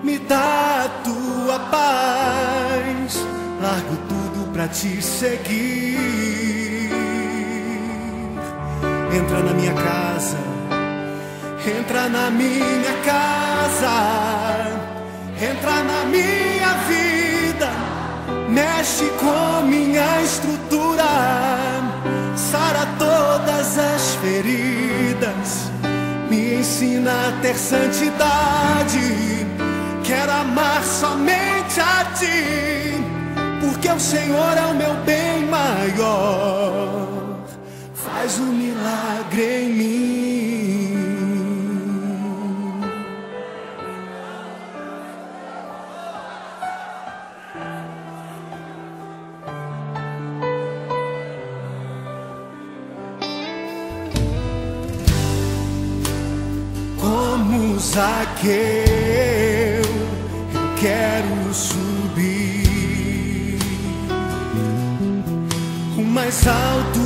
me dá a tua paz. Largo tudo pra te seguir. Entra na minha casa, entra na minha casa, entra na minha vida, mexe com minha estrutura, sara todas as feridas, me ensina a ter santidade. Quero amar somente a ti, porque o Senhor é o meu bem maior. Faz um milagre em mim. Como Zaqueu, eu quero subir o mais alto